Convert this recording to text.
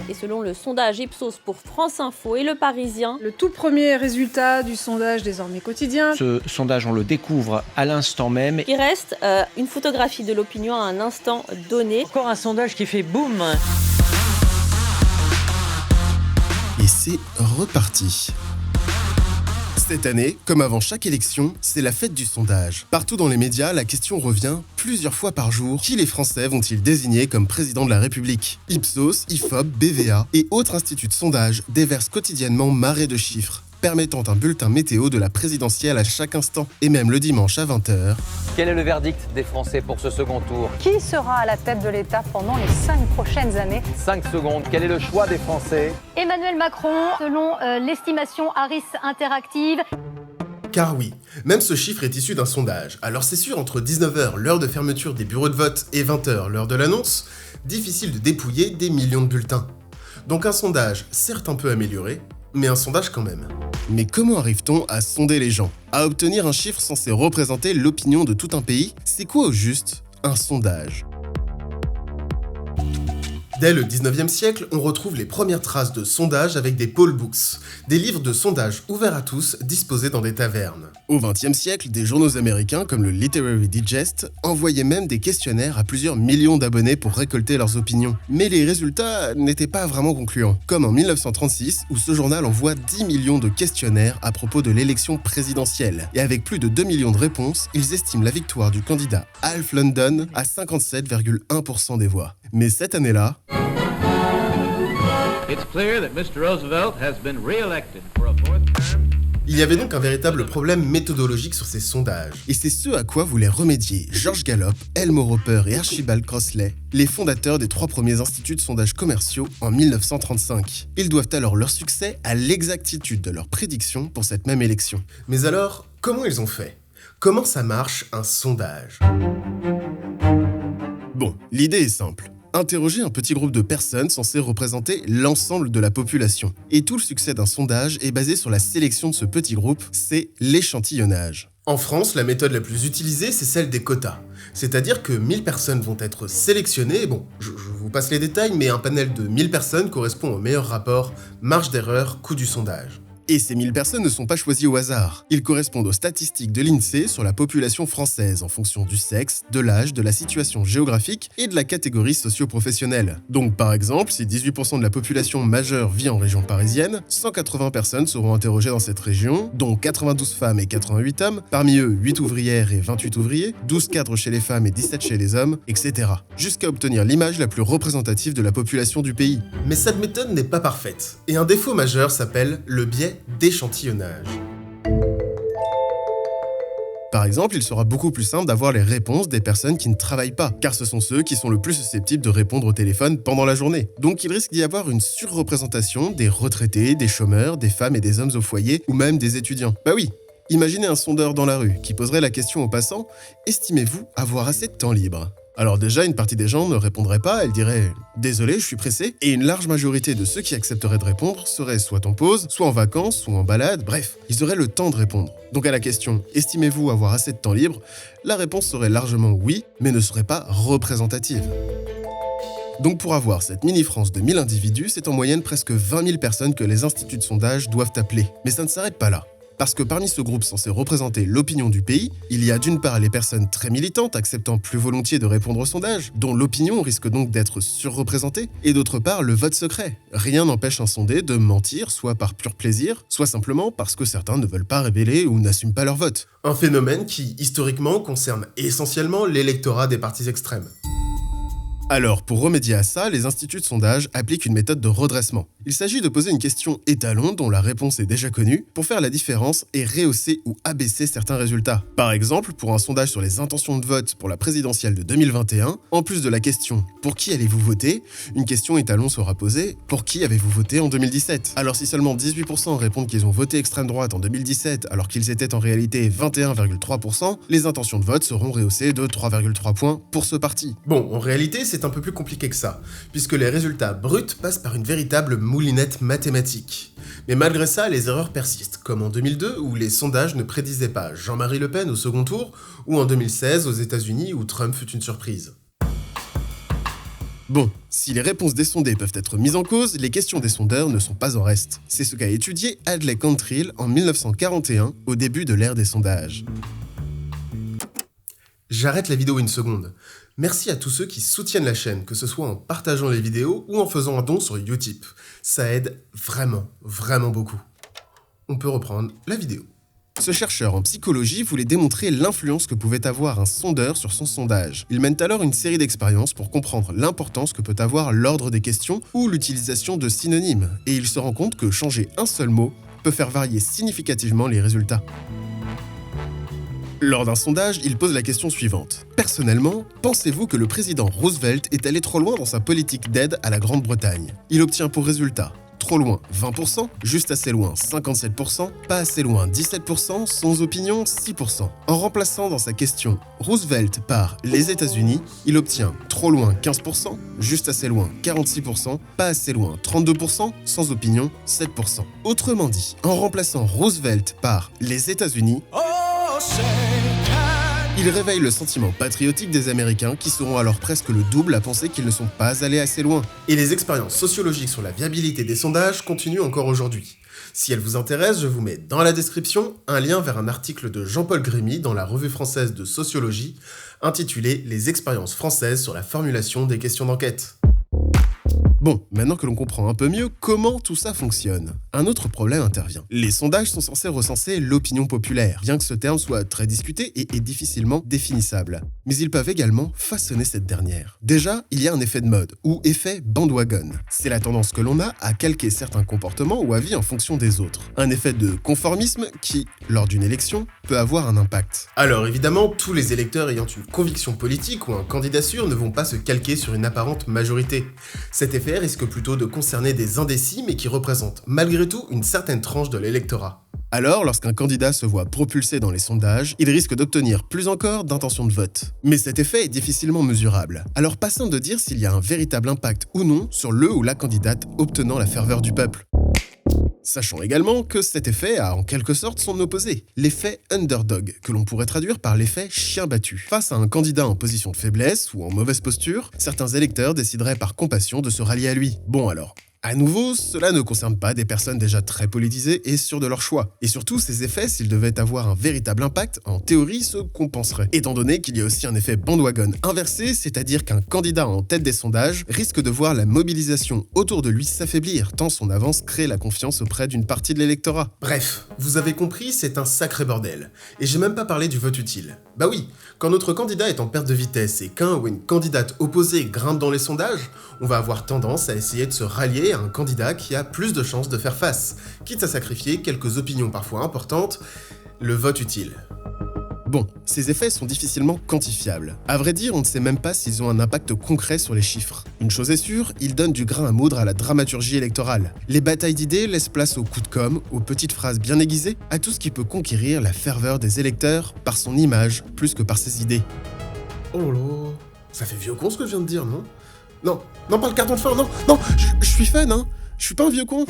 Et selon le sondage Ipsos pour France Info et Le Parisien, le tout premier résultat du sondage désormais quotidien. Ce sondage, on le découvre à l'instant même. Il reste une photographie de l'opinion à un instant donné. Encore un sondage qui fait boum. Et c'est reparti. Cette année, comme avant chaque élection, c'est la fête du sondage. Partout dans les médias, la question revient plusieurs fois par jour. Qui les Français vont-ils désigner comme président de la République ? Ipsos, IFOP, BVA et autres instituts de sondage déversent quotidiennement marée de chiffres, permettant un bulletin météo de la présidentielle à chaque instant. Et même le dimanche à 20h. Quel est le verdict des Français pour ce second tour ? Qui sera à la tête de l'État pendant les 5 prochaines années ? 5 secondes. Quel est le choix des Français ? Emmanuel Macron, selon l'estimation Harris Interactive. Car oui, même ce chiffre est issu d'un sondage. Alors c'est sûr, entre 19h, l'heure de fermeture des bureaux de vote, et 20h, l'heure de l'annonce, difficile de dépouiller des millions de bulletins. Donc un sondage, certes un peu amélioré, mais un sondage quand même. Mais comment arrive-t-on à sonder les gens ? À obtenir un chiffre censé représenter l'opinion de tout un pays ? C'est quoi au juste un sondage ? Dès le 19e siècle, on retrouve les premières traces de sondages avec des poll books, des livres de sondage ouverts à tous disposés dans des tavernes. Au 20e siècle, des journaux américains comme le Literary Digest envoyaient même des questionnaires à plusieurs millions d'abonnés pour récolter leurs opinions. Mais les résultats n'étaient pas vraiment concluants, comme en 1936 où ce journal envoie 10 millions de questionnaires à propos de l'élection présidentielle. Et avec plus de 2 millions de réponses, ils estiment la victoire du candidat Alf London à 57,1% des voix. Mais cette année-là, il y avait donc un véritable problème méthodologique sur ces sondages. Et c'est ce à quoi voulaient remédier George Gallup, Elmo Roper et Archibald Crossley, les fondateurs des 3 premiers instituts de sondage commerciaux en 1935. Ils doivent alors leur succès à l'exactitude de leurs prédictions pour cette même élection. Mais alors, comment ils ont fait ? Comment ça marche un sondage ? Bon, l'idée est simple. Interroger un petit groupe de personnes censées représenter l'ensemble de la population. Et tout le succès d'un sondage est basé sur la sélection de ce petit groupe, c'est l'échantillonnage. En France, la méthode la plus utilisée, c'est celle des quotas. C'est-à-dire que 1000 personnes vont être sélectionnées, je vous passe les détails, mais un panel de 1000 personnes correspond au meilleur rapport marge d'erreur coût du sondage. Et ces 1000 personnes ne sont pas choisies au hasard. Ils correspondent aux statistiques de l'INSEE sur la population française en fonction du sexe, de l'âge, de la situation géographique et de la catégorie socio-professionnelle. Donc par exemple, si 18% de la population majeure vit en région parisienne, 180 personnes seront interrogées dans cette région, dont 92 femmes et 88 hommes, parmi eux 8 ouvrières et 28 ouvriers, 12 cadres chez les femmes et 17 chez les hommes, etc. Jusqu'à obtenir l'image la plus représentative de la population du pays. Mais cette méthode n'est pas parfaite, et un défaut majeur s'appelle le biais d'échantillonnage. Par exemple, il sera beaucoup plus simple d'avoir les réponses des personnes qui ne travaillent pas, car ce sont ceux qui sont le plus susceptibles de répondre au téléphone pendant la journée. Donc il risque d'y avoir une surreprésentation des retraités, des chômeurs, des femmes et des hommes au foyer, ou même des étudiants. Bah oui, imaginez un sondeur dans la rue qui poserait la question aux passants « Estimez-vous avoir assez de temps libre ?» Alors déjà, une partie des gens ne répondrait pas, elle dirait « Désolé, je suis pressé », et une large majorité de ceux qui accepteraient de répondre seraient soit en pause, soit en vacances, ou en balade, bref, ils auraient le temps de répondre. Donc à la question « Estimez-vous avoir assez de temps libre ?», la réponse serait largement oui, mais ne serait pas représentative. Donc pour avoir cette mini-France de 1000 individus, c'est en moyenne presque 20 000 personnes que les instituts de sondage doivent appeler. Mais ça ne s'arrête pas là. Parce que parmi ce groupe censé représenter l'opinion du pays, il y a d'une part les personnes très militantes acceptant plus volontiers de répondre au sondage, dont l'opinion risque donc d'être surreprésentée, et d'autre part le vote secret. Rien n'empêche un sondé de mentir, soit par pur plaisir, soit simplement parce que certains ne veulent pas révéler ou n'assument pas leur vote. Un phénomène qui, historiquement, concerne essentiellement l'électorat des partis extrêmes. Alors, pour remédier à ça, les instituts de sondage appliquent une méthode de redressement. Il s'agit de poser une question étalon dont la réponse est déjà connue pour faire la différence et rehausser ou abaisser certains résultats. Par exemple, pour un sondage sur les intentions de vote pour la présidentielle de 2021, en plus de la question « Pour qui allez-vous voter ?», une question étalon sera posée « Pour qui avez-vous voté en 2017 ?» Alors si seulement 18% répondent qu'ils ont voté extrême droite en 2017 alors qu'ils étaient en réalité 21,3%, les intentions de vote seront rehaussées de 3,3 points pour ce parti. Bon, en réalité, c'est un peu plus compliqué que ça, puisque les résultats bruts passent par une véritable moulinette mathématique. Mais malgré ça, les erreurs persistent, comme en 2002 où les sondages ne prédisaient pas Jean-Marie Le Pen au second tour, ou en 2016 aux États-Unis où Trump fut une surprise. Bon, si les réponses des sondés peuvent être mises en cause, les questions des sondeurs ne sont pas en reste. C'est ce qu'a étudié Hadley Cantrill en 1941, au début de l'ère des sondages. J'arrête la vidéo une seconde. Merci à tous ceux qui soutiennent la chaîne, que ce soit en partageant les vidéos ou en faisant un don sur Utip. Ça aide vraiment, vraiment beaucoup. On peut reprendre la vidéo. Ce chercheur en psychologie voulait démontrer l'influence que pouvait avoir un sondeur sur son sondage. Il mène alors une série d'expériences pour comprendre l'importance que peut avoir l'ordre des questions ou l'utilisation de synonymes. Et il se rend compte que changer un seul mot peut faire varier significativement les résultats. Lors d'un sondage, il pose la question suivante. Personnellement, pensez-vous que le président Roosevelt est allé trop loin dans sa politique d'aide à la Grande-Bretagne? Il obtient pour résultat trop loin 20%, juste assez loin 57%, pas assez loin 17%, sans opinion 6%. En remplaçant dans sa question Roosevelt par les États-Unis, il obtient trop loin 15%, juste assez loin 46%, pas assez loin 32%, sans opinion 7%. Autrement dit, en remplaçant Roosevelt par les États-Unis, il réveille le sentiment patriotique des Américains qui seront alors presque le double à penser qu'ils ne sont pas allés assez loin. Et les expériences sociologiques sur la viabilité des sondages continuent encore aujourd'hui. Si elles vous intéressent, je vous mets dans la description un lien vers un article de Jean-Paul Grémy dans la Revue française de sociologie intitulé « Les expériences françaises sur la formulation des questions d'enquête ». Bon, maintenant que l'on comprend un peu mieux comment tout ça fonctionne, un autre problème intervient. Les sondages sont censés recenser l'opinion populaire, bien que ce terme soit très discuté et est difficilement définissable. Mais ils peuvent également façonner cette dernière. Déjà, il y a un effet de mode, ou effet bandwagon. C'est la tendance que l'on a à calquer certains comportements ou avis en fonction des autres. Un effet de conformisme qui, lors d'une élection, peut avoir un impact. Alors évidemment, tous les électeurs ayant une conviction politique ou un candidat sûr ne vont pas se calquer sur une apparente majorité. Cet effet risque plutôt de concerner des indécis mais qui représentent malgré tout une certaine tranche de l'électorat. Alors, lorsqu'un candidat se voit propulsé dans les sondages, il risque d'obtenir plus encore d'intentions de vote. Mais cet effet est difficilement mesurable. Alors pas simple de dire s'il y a un véritable impact ou non sur le ou la candidate obtenant la ferveur du peuple. Sachant également que cet effet a en quelque sorte son opposé, l'effet underdog, que l'on pourrait traduire par l'effet chien battu. Face à un candidat en position de faiblesse ou en mauvaise posture, certains électeurs décideraient par compassion de se rallier à lui. Bon alors, à nouveau, cela ne concerne pas des personnes déjà très politisées et sûres de leur choix. Et surtout, ces effets, s'ils devaient avoir un véritable impact, en théorie, se compenseraient. Étant donné qu'il y a aussi un effet bandwagon inversé, c'est-à-dire qu'un candidat en tête des sondages risque de voir la mobilisation autour de lui s'affaiblir, tant son avance crée la confiance auprès d'une partie de l'électorat. Bref, vous avez compris, c'est un sacré bordel. Et j'ai même pas parlé du vote utile. Bah oui, quand notre candidat est en perte de vitesse et qu'un ou une candidate opposée grimpe dans les sondages, on va avoir tendance à essayer de se rallier à un candidat qui a plus de chances de faire face, quitte à sacrifier quelques opinions parfois importantes, le vote utile. Bon, ces effets sont difficilement quantifiables. À vrai dire, on ne sait même pas s'ils ont un impact concret sur les chiffres. Une chose est sûre, ils donnent du grain à moudre à la dramaturgie électorale. Les batailles d'idées laissent place aux coups de com', aux petites phrases bien aiguisées, à tout ce qui peut conquérir la ferveur des électeurs par son image plus que par ses idées. Oh là, ça fait vieux con ce que je viens de dire, non ? Non, pas le carton de fin, non, je suis fan, hein. Je suis pas un vieux con.